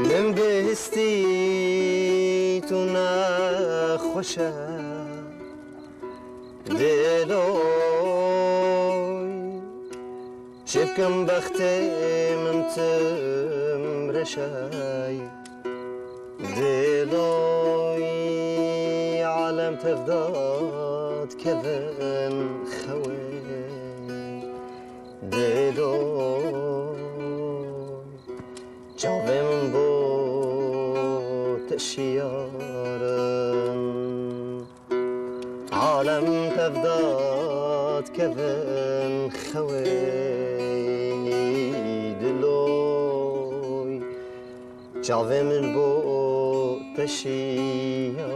من بهستی تو نخوشه دلوی شبكم بختي من تمرشاي دلوي عالم تفضات كذن خوي دلوي جاوي من بو تشيارن عالم تفضات كذن خوي دلوي جاوي من بو تشيارن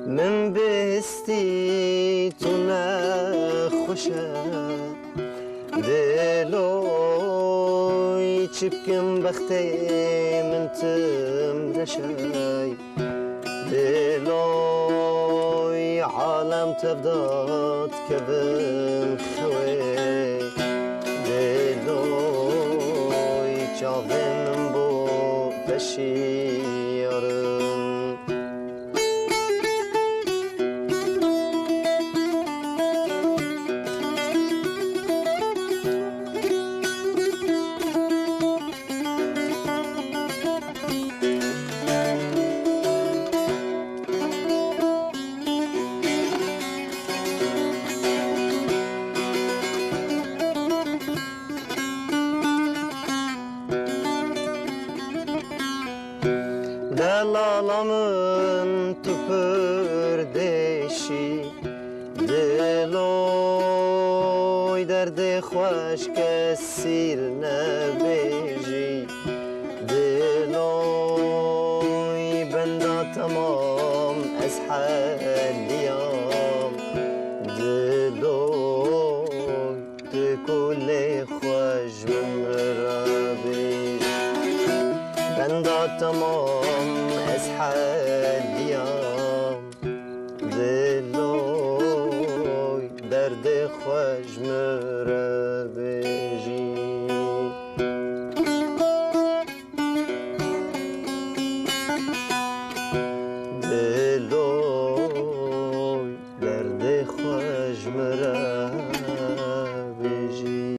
من بستي تو نخوشه دلوي چبكم بختي من تمرشاي دلوي عالم تبدات كبن خوي دلوي چاوه من بو تشيارن دلالامın tüpürdeşi Deloy derdi خوش kesir nebeci Deloy